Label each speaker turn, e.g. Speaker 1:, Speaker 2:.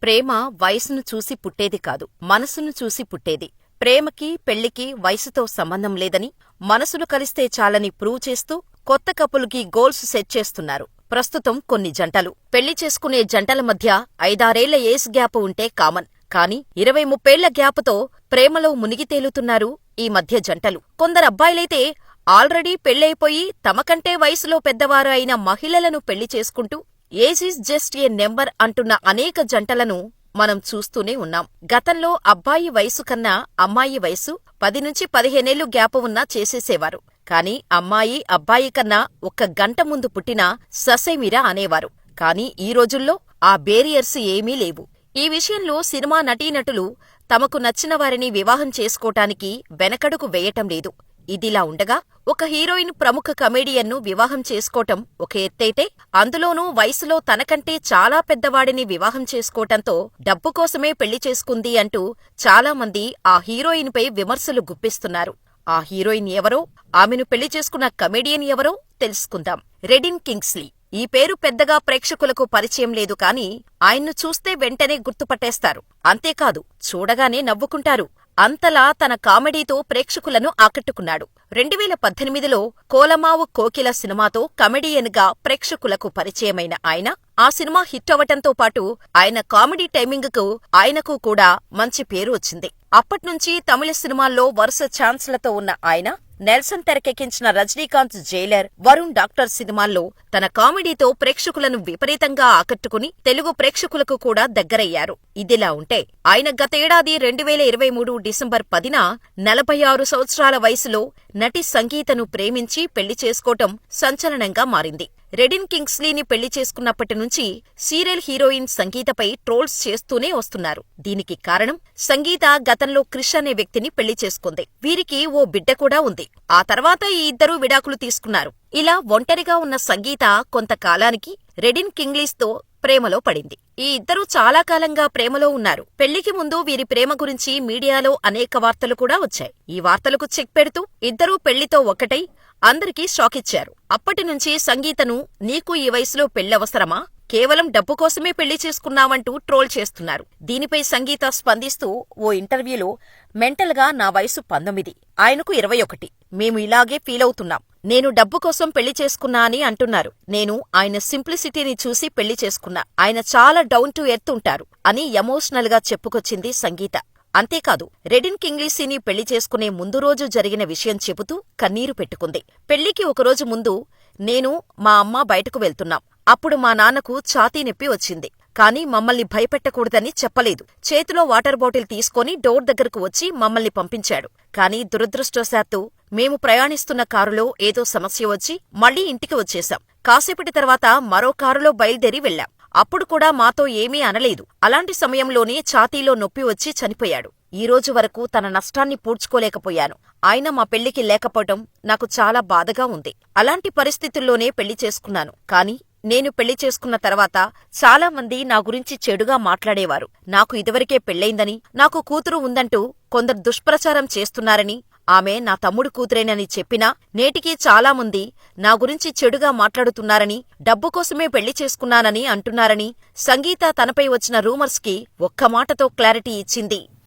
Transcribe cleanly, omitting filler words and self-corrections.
Speaker 1: ప్రేమ వయసును చూసి పుట్టేది కాదు, మనసును చూసి పుట్టేది. ప్రేమకి, పెళ్ళికి వయసుతో సంబంధం లేదని, మనసులు కలిస్తే చాలని ప్రూవ్ చేస్తూ కొత్త కపుల్కి గోల్స్ సెట్ చేస్తున్నారు ప్రస్తుతం కొన్ని జంటలు. పెళ్లి చేసుకునే జంటల మధ్య 5-6 ఏళ్ల ఏజ్ గ్యాప్ ఉంటే కామన్. కానీ 20-30 ఏళ్ల గ్యాపుతో ప్రేమలో మునిగి తేలుతున్నారు ఈ మధ్య జంటలు. కొందరబ్బాయిలైతే ఆల్రెడీ పెళ్లయిపోయి తమకంటే వయసులో పెద్దవారు అయిన మహిళలను పెళ్లి చేసుకుంటూ age is just a number అంటున్న అనేక జంటలను మనం చూస్తూనే ఉన్నాం. గతంలో అబ్బాయి వయసు కన్నా అమ్మాయి వయసు 10-15 ఏళ్లు గ్యాప్ ఉన్నా చేసేసేవారు. కానీ అమ్మాయి అబ్బాయి కన్నా 1 గంట ముందు పుట్టినా ససేమిరా అనేవారు. కానీ ఈ రోజుల్లో ఆ బేరియర్స్ ఏమీ లేవు. ఈ విషయంలో సినిమా నటీనటులు తమకు నచ్చిన వారిని వివాహం చేసుకోటానికి వెనకడుగు వేయటం లేదు. ఇదిలా ఉండగా ఒక హీరోయిన్ ప్రముఖ కమెడియన్ను వివాహం చేసుకోటం ఒక ఎత్తైతే, అందులోనూ వయసులో తనకంటే చాలా పెద్దవాడిని వివాహం చేసుకోటంతో డబ్బు కోసమే పెళ్లి చేసుకుంది అంటూ చాలామంది ఆ హీరోయిన్పై విమర్శలు గుప్పిస్తున్నారు. ఆ హీరోయిన్ ఎవరో, ఆమెను పెళ్లి చేసుకున్న కమెడియన్ ఎవరో తెలుసుకుందాం. రెడిన్ కింగ్స్లీ. ఈ పేరు పెద్దగా ప్రేక్షకులకు పరిచయం లేదు కానీ ఆయన్ను చూస్తే వెంటనే గుర్తుపట్టేస్తారు. అంతేకాదు, చూడగానే నవ్వుకుంటారు. అంతలా తన కామెడీతో ప్రేక్షకులను ఆకట్టుకున్నాడు. 2018లో కోలమావు కోకిల సినిమాతో కమెడియన్గా ప్రేక్షకులకు పరిచయమైన ఆయన, ఆ సినిమా హిట్ అవటంతో పాటు ఆయన కామెడీ టైమింగ్కు ఆయనకు కూడా మంచి పేరు వచ్చింది. అప్పట్నుంచి తమిళ సినిమాల్లో వరుస ఛాన్స్లతో ఉన్న ఆయన నెల్సన్ తెరకెక్కించిన రజనీకాంత్ జైలర్, వరుణ్ డాక్టర్ సినిమాల్లో తన కామెడీతో ప్రేక్షకులను విపరీతంగా ఆకట్టుకుని తెలుగు ప్రేక్షకులకు కూడా దగ్గరయ్యారు. ఇదిలా ఉంటే ఆయన గతేడాది 2023 డిసెంబర్ 10న 46 సంవత్సరాల వయసులో నటి సంగీతను ప్రేమించి పెళ్లి చేసుకోవటం సంచలనంగా మారింది. రెడిన్ కింగ్స్లీని పెళ్లి చేసుకున్నప్పటి నుంచి సీరియల్ హీరోయిన్ సంగీతపై ట్రోల్స్ చేస్తూనే వస్తున్నారు. దీనికి కారణం, సంగీత గతంలో క్రిష్ అనే వ్యక్తిని పెళ్లి చేసుకుంది. వీరికి ఓ బిడ్డ కూడా ఉంది. ఆ తర్వాత ఈ ఇద్దరూ విడాకులు తీసుకున్నారు. ఇలా ఒంటరిగా ఉన్న సంగీత కొంతకాలానికి రెడిన్ కింగ్లీస్తో ప్రేమలో పడింది. ఈ ఇద్దరూ చాలా కాలంగా ప్రేమలో ఉన్నారు. పెళ్లికి ముందు వీరి ప్రేమ గురించి మీడియాలో అనేక వార్తలు కూడా వచ్చాయి. ఈ వార్తలకు చెక్ పెడుతూ ఇద్దరూ పెళ్లితో ఒక్కటై అందరికీ షాకిచ్చారు. అప్పటినుంచి సంగీతను నీకు ఈ వయసులో పెళ్లవసరమా, కేవలం డబ్బు కోసమే పెళ్లి చేసుకున్నావంటూ ట్రోల్ చేస్తున్నారు. దీనిపై సంగీత స్పందిస్తూ ఓ ఇంటర్వ్యూలో, మెంటల్గా నా వయసు 19, ఆయనకు 21. మేము ఇలాగే ఫీలవుతున్నాం. నేను డబ్బు కోసం పెళ్లి చేసుకున్నా అని అంటున్నారు. నేను ఆయన సింప్లిసిటీని చూసి పెళ్లి చేసుకున్నా. ఆయన చాలా డౌన్ టు ఎర్త్ ఉంటారు అని ఎమోషనల్ గా చెప్పుకొచ్చింది సంగీత. అంతేకాదు, రెడిన్ కింగ్లీసీని పెళ్లి చేసుకునే ముందు రోజు జరిగిన విషయం చెబుతూ కన్నీరు పెట్టుకుంది. పెళ్లికి ఒకరోజు ముందు నేను, మా అమ్మ బయటకు వెళ్తున్నాం. అప్పుడు మా నాన్నకు ఛాతీ నొప్పి వచ్చింది. కానీ మమ్మల్ని భయపెట్టకూడదని చెప్పలేదు. చేతిలో వాటర్ బాటిల్ తీసుకొని డోర్ దగ్గరకు వచ్చి మమ్మల్ని పంపించాడు. కానీ దురదృష్టవశాత్తు మేము ప్రయాణిస్తున్న కారులో ఏదో సమస్య వచ్చి మళ్లీ ఇంటికి వచ్చేశాం. కాసేపటి తర్వాత మరో కారులో బయలుదేరి వెళ్లాం. అప్పుడు కూడా మాతో ఏమీ అనలేదు. అలాంటి సమయంలోనే ఛాతీలో నొప్పి వచ్చి చనిపోయాడు. ఈ రోజు వరకు తన నష్టాన్ని పూడ్చుకోలేకపోయాను. ఆయన మా పెళ్లికి లేకపోవటం నాకు చాలా బాధగా ఉంది. అలాంటి పరిస్థితుల్లోనే పెళ్లి చేసుకున్నాను. కానీ నేను పెళ్లి చేసుకున్న తర్వాత చాలా మంది నా గురించి చెడుగా మాట్లాడేవారు. నాకు ఇదివరకే పెళ్లైందని, నాకు కూతురు ఉందంటూ కొందరు దుష్ప్రచారం చేస్తున్నారని, ఆమె నా తమ్ముడు కూతురేనని చెప్పినా నేటికీ చాలామంది నా గురించి చెడుగా మాట్లాడుతున్నారని, డబ్బు కోసమే పెళ్లి చేసుకున్నానని అంటున్నారని సంగీత తనపై వచ్చిన రూమర్స్కి ఒక్క మాటతో క్లారిటీ ఇచ్చింది.